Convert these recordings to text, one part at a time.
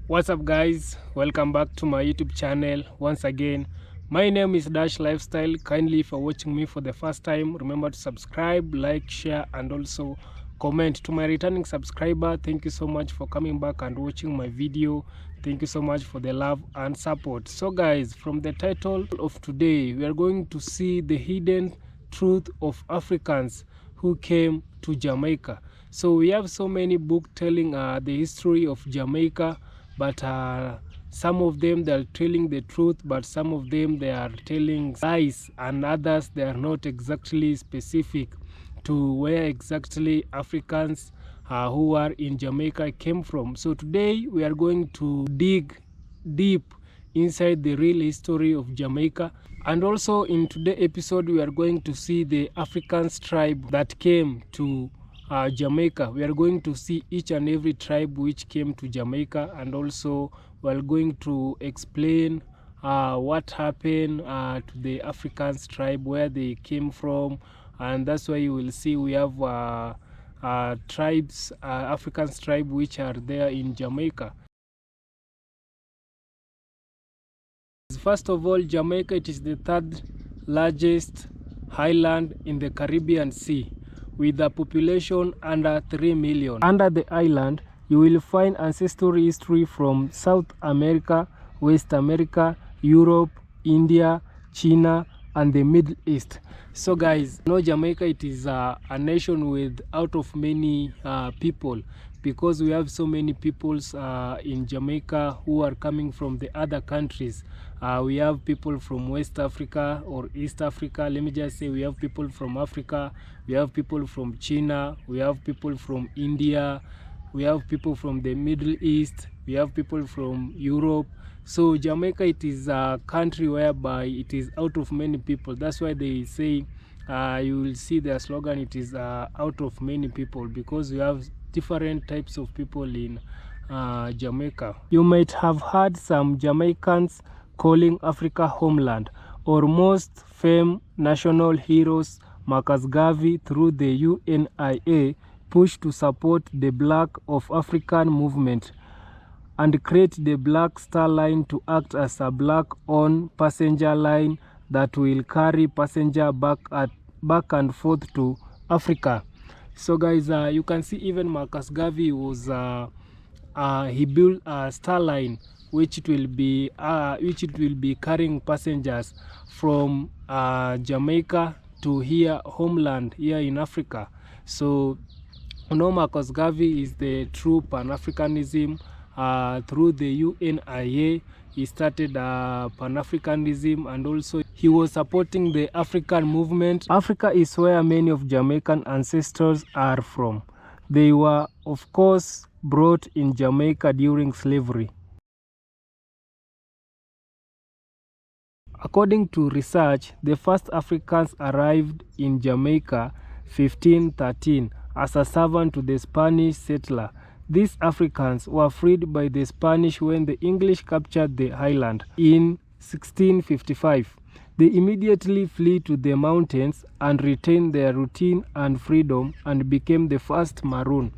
What's up guys, welcome back to my YouTube channel once again. My name is Dash Lifestyle. Kindly, if you're watching me for the first time, remember to subscribe, like, share and also comment. To my returning subscriber, thank you so much for coming back and watching my video. Thank you so much for the love and support. So guys, from the title of today, we are going to see the hidden truth of Africans who came to Jamaica. So we have so many books telling the history of Jamaica, but some of them they are telling the truth, but some of them they are telling lies, and others they are not exactly specific to where exactly Africans who are in Jamaica came from. So today we are going to dig deep inside the real history of Jamaica, and also in today's episode we are going to see the African tribe that came to Jamaica. We are going to see each and every tribe which came to Jamaica, and also we are going to explain what happened to the African tribe, where they came from, and that's why you will see we have tribes, African tribe which are there in Jamaica. First of all, Jamaica, it is the third largest island in the Caribbean Sea, with a population under 3 million. Under the island, you will find ancestral history from South America, West America, Europe, India, China, and the Middle East. So guys, you know Jamaica, it is a nation with out of many people, because we have so many peoples in Jamaica who are coming from the other countries. We have people from West Africa or East Africa. Let me just say we have people from Africa, we have people from China, we have people from India, we have people from the Middle East, we have people from Europe. So Jamaica, it is a country whereby it is out of many people. That's why they say, you will see their slogan, it is out of many people, because we have different types of people in Jamaica. You might have heard some Jamaicans calling Africa homeland, or most famed national heroes Marcus Garvey through the UNIA pushed to support the Black of African movement and create the Black Star Line to act as a black-owned passenger line that will carry passenger back and forth to Africa. So guys, you can see even Marcus Garvey was he built a star line which it will be carrying passengers from Jamaica to here homeland here in Africa. So you know, Marcus Garvey is the true Pan-Africanism. Through the UNIA, he started Pan-Africanism, and also he was supporting the African movement. Africa is where many of Jamaican ancestors are from. They were, of course, brought in Jamaica during slavery. According to research, the first Africans arrived in Jamaica 1513 as a servant to the Spanish settler. These Africans were freed by the Spanish when the English captured the island in 1655. They immediately flee to the mountains and retained their routine and freedom and became the first Maroon.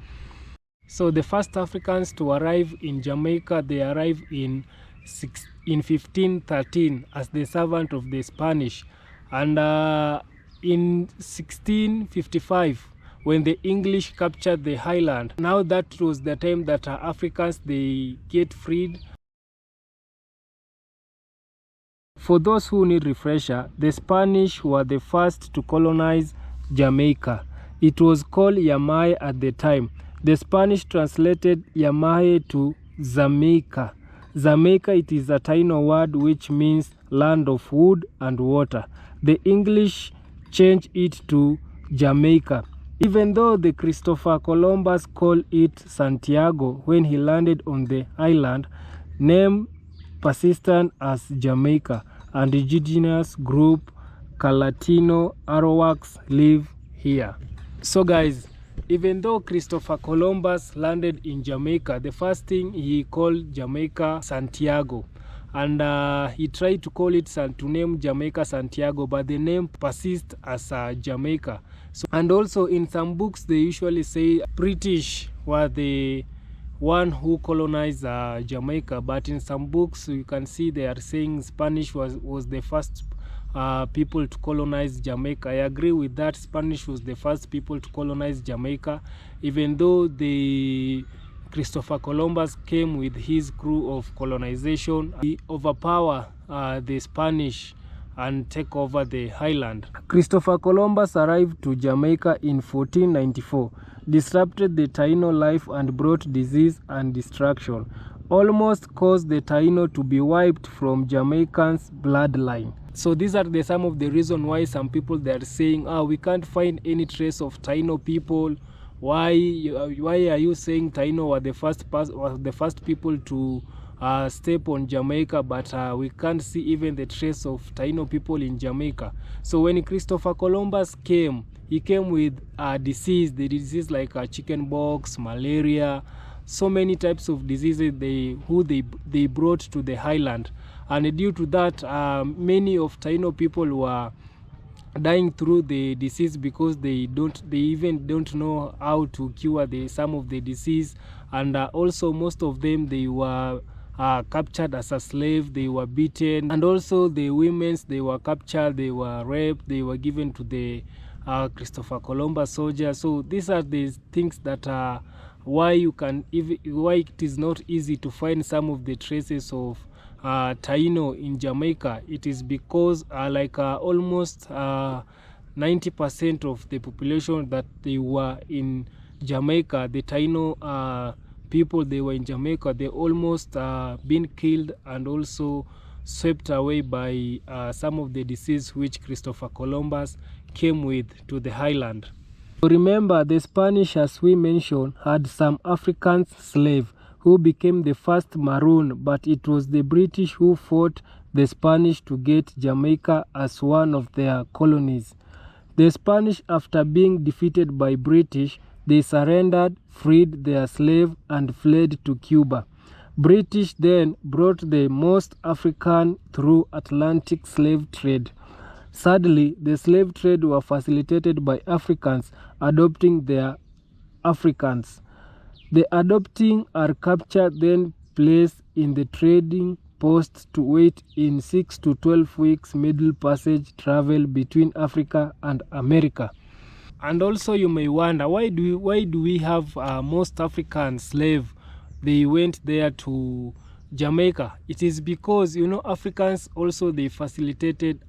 So the first Africans to arrive in Jamaica, they arrived in 1513 as the servant of the Spanish, and in 1655 when the English captured the island. Now that was the time that Africans they get freed. For those who need refresher, the Spanish were the first to colonize Jamaica. It was called Yamai at the time. The Spanish translated Yamai to Jamaica. Jamaica, it is a Taíno word which means land of wood and water. The English changed it to Jamaica, even though the Christopher Columbus called it Santiago when he landed on the island. Name persistent as Jamaica, and indigenous group Latino Arawaks live here. So guys, even though Christopher Columbus landed in Jamaica, the first thing he called Jamaica Santiago, and he tried to call it to name Jamaica Santiago, but the name persists as Jamaica. So, and also in some books they usually say British were the one who colonized Jamaica, but in some books you can see they are saying Spanish was the first people to colonize Jamaica. I agree with that. Spanish was the first people to colonize Jamaica, even though the Christopher Columbus came with his crew of colonization. He overpower the Spanish and take over the island. Christopher Columbus arrived to Jamaica in 1494, disrupted the Taíno life and brought disease and destruction, almost caused the Taíno to be wiped from Jamaicans' bloodline. So these are some of the reasons why some people they are saying, we can't find any trace of Taíno people. Why are you saying Taíno were the first people to step on Jamaica, but we can't see even the trace of Taíno people in Jamaica? So when Christopher Columbus came, he came with disease, the disease like chickenpox, malaria, so many types of diseases they brought to the island, and due to that, many of Taíno people were dying through the disease because they even don't know how to cure some of the disease, and also most of them they were captured as a slave, they were beaten, and also the women's they were captured, they were raped, they were given to the Christopher Columbus soldiers. So these are the things that why it is not easy to find some of the traces of Taíno in Jamaica. It is because almost 90% of the population that they were in Jamaica, the Taíno people they were in Jamaica, they almost been killed and also swept away by some of the disease which Christopher Columbus came with to the island. Remember, the Spanish, as we mentioned, had some African slaves who became the first maroon, but it was the British who fought the Spanish to get Jamaica as one of their colonies. The Spanish, after being defeated by British, they surrendered, freed their slave, and fled to Cuba. British then brought the most African through Atlantic slave trade. Sadly, the slave trade was facilitated by Africans adopting their Africans. The adopting are captured, then placed in the trading posts to wait in 6 to 12 weeks middle passage travel between Africa and America. And also you may wonder, why do we have most African slaves? They went there to Jamaica. It is because, Africans also they facilitated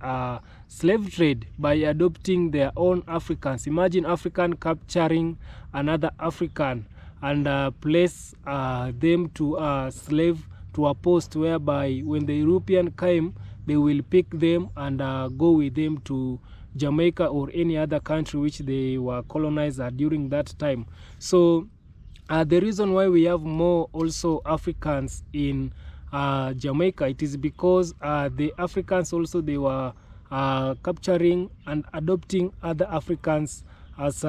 slave trade by adopting their own Africans. Imagine African capturing another African and place them to slave to a post whereby when the European came, they will pick them and go with them to Jamaica or any other country which they were colonized during that time. So the reason why we have more also Africans in Jamaica, it is because the Africans also they were capturing and adopting other Africans as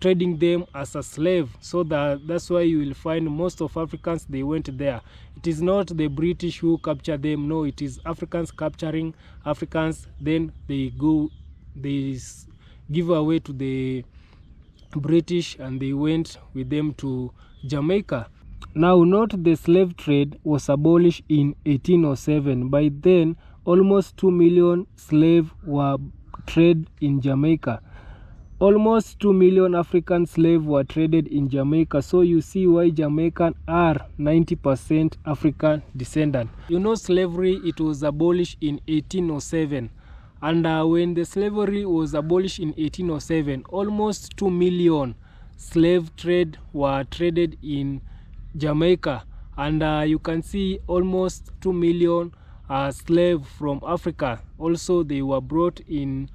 trading them as a slave. So that's why you will find most of Africans they went there. It is not the British who captured them. No, it is Africans capturing Africans. Then they give away to the British and they went with them to Jamaica. Now note the slave trade was abolished in 1807. By then almost 2 million slaves were traded in Jamaica. Almost 2 million African slaves were traded in Jamaica. So you see why Jamaicans are 90% African descendant. Slavery, it was abolished in 1807. And when the slavery was abolished in 1807, almost 2 million slave trade were traded in Jamaica. And you can see almost 2 million slaves from Africa. Also, they were brought in,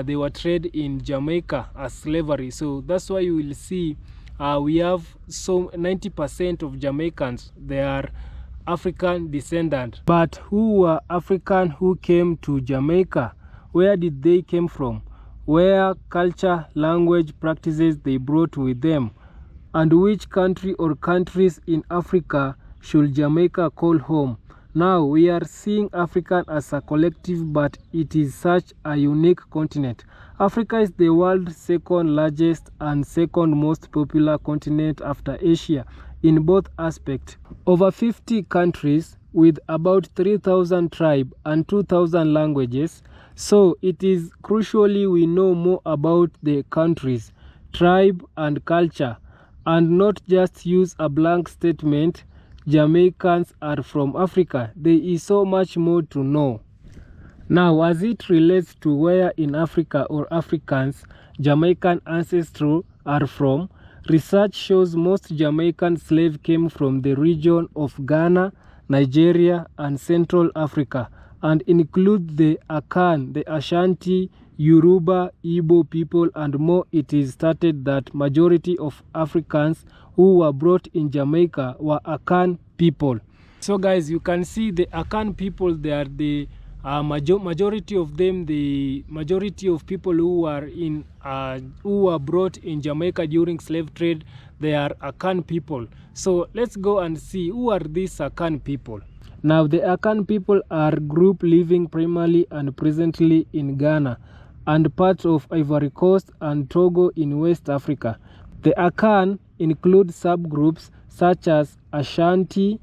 they were traded in Jamaica as slavery. So that's why you will see we have 90% of Jamaicans, they are African descendant. But who were African who came to Jamaica? Where did they came from? Where culture, language, practices they brought with them? And which country or countries in Africa should Jamaica call home? Now we are seeing Africa as a collective, but it is such a unique continent. Africa is the world's second largest and second most popular continent after Asia in both aspects. Over 50 countries with about 3,000 tribes and 2,000 languages. So it is crucially we know more about the countries, tribe and culture, and not just use a blank statement, Jamaicans are from Africa. There is so much more to know. Now, as it relates to where in Africa or Africans Jamaican ancestors are from, research shows most Jamaican slaves came from the region of Ghana, Nigeria, and Central Africa, and include the Akan, the Ashanti, Yoruba, Igbo people, and more. It is stated that majority of Africans who were brought in Jamaica were Akan people. So guys, you can see the Akan people, they are the majority of them, the majority of people who were brought in Jamaica during slave trade, they are Akan people. So let's go and see who are these Akan people. Now the Akan people are group living primarily and presently in Ghana and parts of Ivory Coast and Togo in West Africa. The Akan include subgroups such as Ashanti,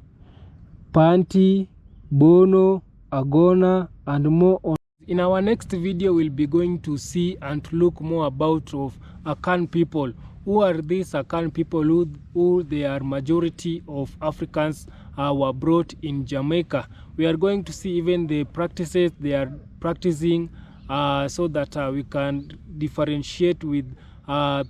Panti, Bono, Agona, and more on. In our next video, we'll be going to see and to look more about of Akan people. Who are these Akan people who they are majority of Africans were brought in Jamaica. We are going to see even the practices they are practicing so that we can differentiate with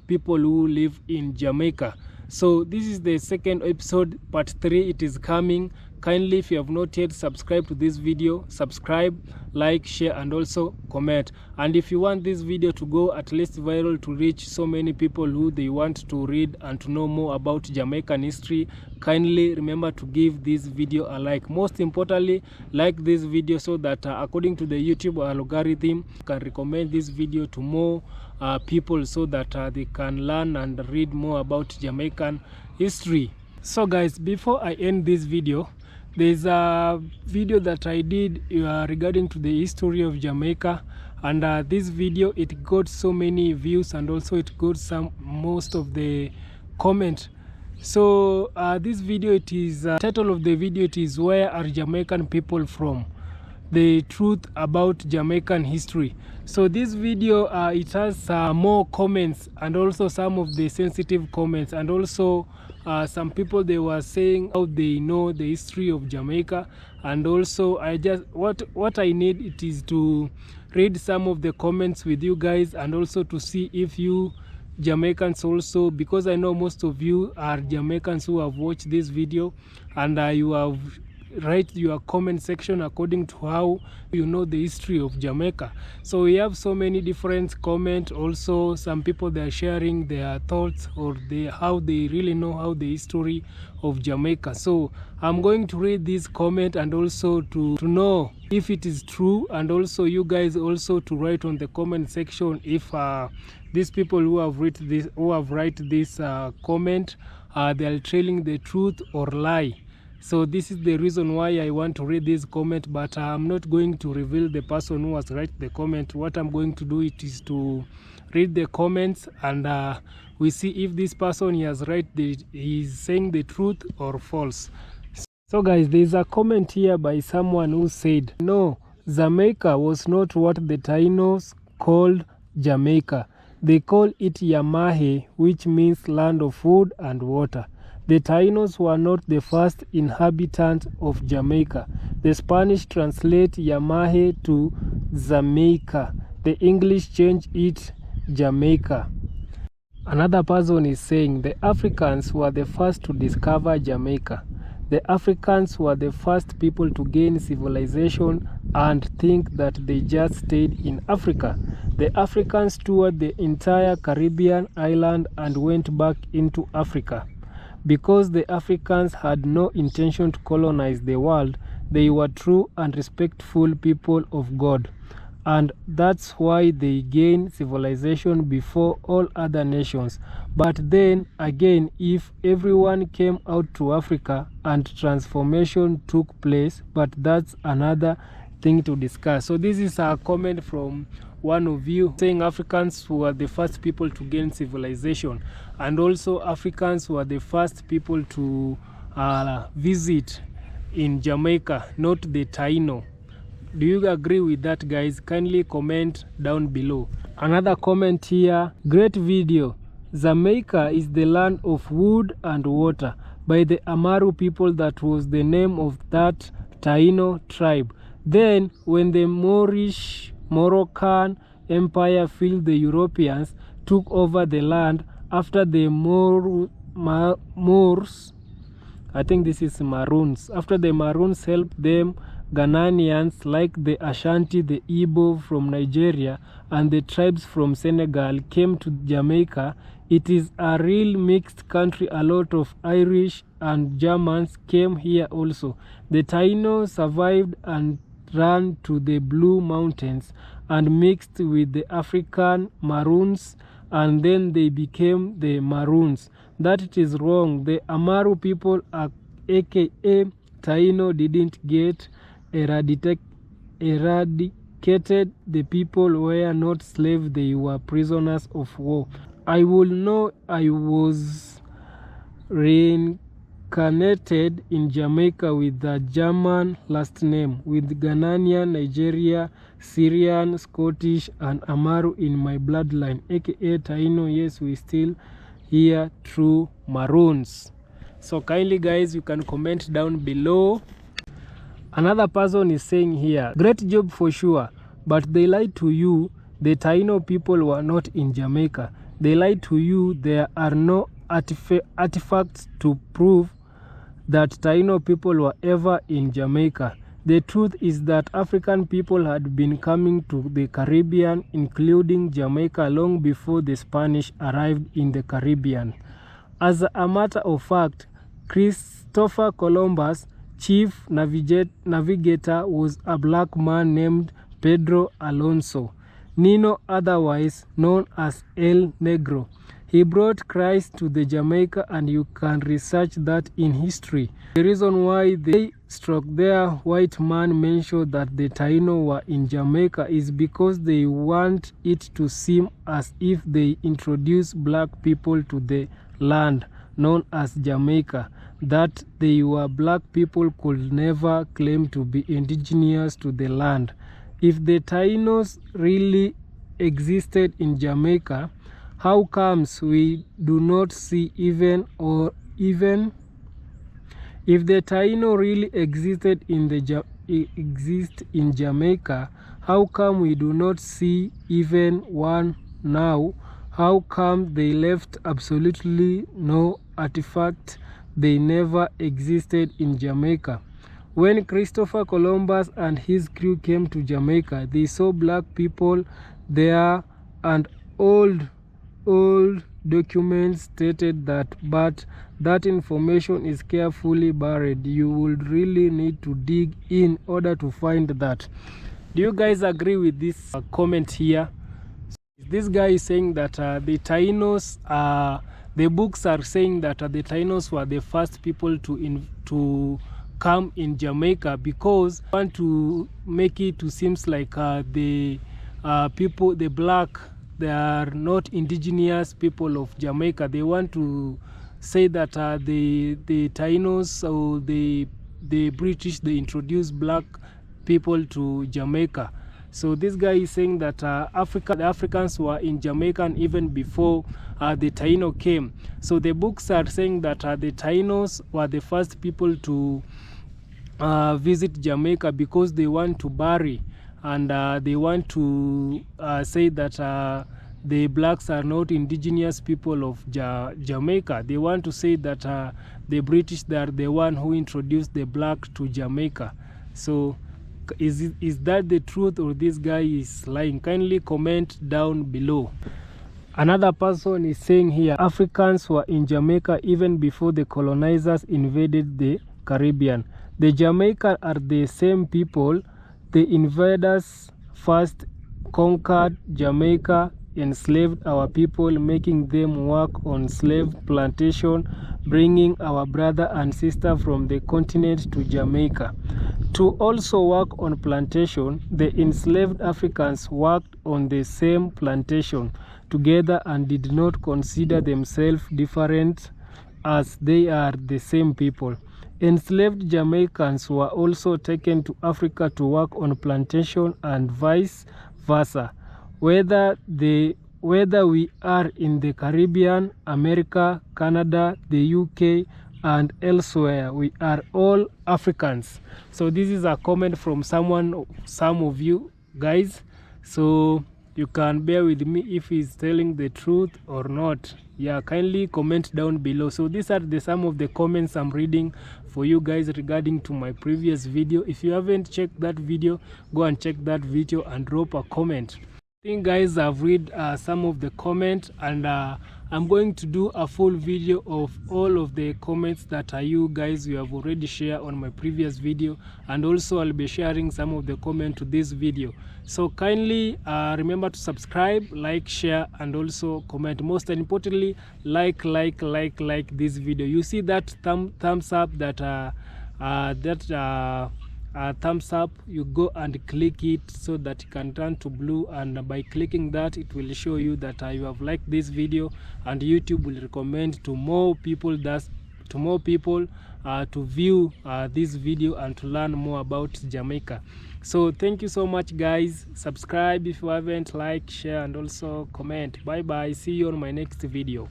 people who live in Jamaica. So this is the second episode, part 3. It is coming. Kindly, if you have not yet subscribed to this video, subscribe, like, share, and also comment. And if you want this video to go at least viral, to reach so many people who they want to read and to know more about Jamaican history, kindly remember to give this video a like. Most importantly, like this video so that according to the YouTube algorithm, can recommend this video to more people so that they can learn and read more about Jamaican history. So guys, before I end this video, there's a video that I did regarding to the history of Jamaica, and this video, it got so many views and also it got most of the comment. So this video, it is title of the video, it is Where Are Jamaican People From? The Truth About Jamaican History. So this video, it has more comments and also some of the sensitive comments, and also some people, they were saying how they know the history of Jamaica. And also I just what I need it is to read some of the comments with you guys, and also to see if you Jamaicans also, because I know most of you are Jamaicans who have watched this video, and you have write your comment section according to how you know the history of Jamaica. So we have so many different comments. Also some people, they are sharing their thoughts or how they really know how the history of Jamaica. So I'm going to read this comment and also to know if it is true, and also you guys also to write on the comment section if these people who have write this comment they are telling the truth or lie. So this is the reason why I want to read this comment, but I'm not going to reveal the person who has write the comment. What I'm going to do it is to read the comments, and we see if this person is saying the truth or false. So guys, there's a comment here by someone who said, no, Jamaica was not what the Taínos called Jamaica. They call it Yamahe, which means land of food and water. The Taínos were not the first inhabitants of Jamaica. The Spanish translate Yamahe to Jamaica. The English changed it Jamaica. Another person is saying the Africans were the first to discover Jamaica. The Africans were the first people to gain civilization and think that they just stayed in Africa. The Africans toured the entire Caribbean island and went back into Africa. Because the Africans had no intention to colonize the world, they were true and respectful people of God. And that's why they gained civilization before all other nations. But then again, if everyone came out to Africa and transformation took place, but that's another thing to discuss. So this is a comment from one of you saying Africans were the first people to gain civilization, and also Africans were the first people to visit in Jamaica, not the Taíno. Do you agree with that, guys? Kindly comment down below. Another comment here: great video. Jamaica is the land of wood and water by the Amaru people. That was the name of that Taíno tribe. Then when the Moroccan Empire filled, the Europeans took over the land after the Moors, I think this is Maroons. After the Maroons helped them, Ghanaians like the Ashanti, the Igbo from Nigeria, and the tribes from Senegal came to Jamaica. It is a real mixed country. A lot of Irish and Germans came here also. The Taíno survived and ran to the Blue Mountains and mixed with the African Maroons, and then they became the Maroons. That it is wrong. The Amaru people, aka Taíno, didn't get eradicated. The people were not slaves, they were prisoners of war. I will know I was reincarnated in Jamaica with the German last name, with Ghanaian, Nigeria, Syrian, Scottish, and Amaru in my bloodline, aka Taíno. Yes, we still here through Maroons. So kindly, guys, you can comment down below. Another person is saying here, great job for sure, but they lied to you. The Taíno people were not in Jamaica. They lied to you. There are no artifacts to prove that Taíno people were ever in Jamaica. The truth is that African people had been coming to the Caribbean, including Jamaica, long before the Spanish arrived in the Caribbean. As a matter of fact, Christopher Columbus' chief navigator was a black man named Pedro Alonso Nino, otherwise known as El Negro. He brought Christ to the Jamaica, and you can research that in history. The reason why they struck their white man mentioned that the Taíno were in Jamaica is because they want it to seem as if they introduced black people to the land known as Jamaica, that they were black people could never claim to be indigenous to the land. If the Taínos really existed in Jamaica, how comes we do not see if the Taíno really existed in Jamaica, how come we do not see even one now? How come they left absolutely no artifact? They never existed in Jamaica. When Christopher Columbus and his crew came to Jamaica, they saw black people there, and old documents stated that, but that information is carefully buried. You would really need to dig in order to find that. Do you guys agree with this comment here? This guy is saying that the Taínos, the books are saying that the Taínos were the first people to come in Jamaica, because they want to make it to seems like the people, the black, they are not indigenous people of Jamaica. They want to say that the Taínos or the British, they introduced black people to Jamaica. So this guy is saying that the Africans were in Jamaica even before the Taíno came. So the books are saying that the Taínos were the first people to visit Jamaica, because they want to bury, and they want to say that the blacks are not indigenous people of Jamaica. They want to say that the British, they are the one who introduced the black to Jamaica. So is that the truth, or this guy is lying? Kindly comment down below. Another person is saying here, Africans were in Jamaica even before the colonizers invaded the Caribbean. The Jamaicans are the same people. The invaders first conquered Jamaica, enslaved our people, making them work on slave plantation, bringing our brother and sister from the continent to Jamaica. To also work on plantation, the enslaved Africans worked on the same plantation together and did not consider themselves different, as they are the same people. Enslaved Jamaicans were also taken to Africa to work on plantation and vice versa. Whether we are in the Caribbean, America, Canada, the UK, and elsewhere, we are all Africans. So this is a comment from some of you guys, so you can bear with me if he's telling the truth or not. Yeah, kindly comment down below. So these are some of the comments I'm reading for you guys regarding to my previous video. If you haven't checked that video, go and check that video and drop a comment. I think guys, I've read some of the comments, and I'm going to do a full video of all of the comments that you guys you have already shared on my previous video, and also I'll be sharing some of the comments to this video. So kindly remember to subscribe, like, share, and also comment. Most importantly, like this video. You see that thumbs up, that thumbs up, you go and click it so that it can turn to blue, and by clicking that, it will show you that you have liked this video, and YouTube will recommend to more people to view this video and to learn more about Jamaica. So thank you so much guys. Subscribe if you haven't, like, share, and also comment. Bye bye, see you on my next video.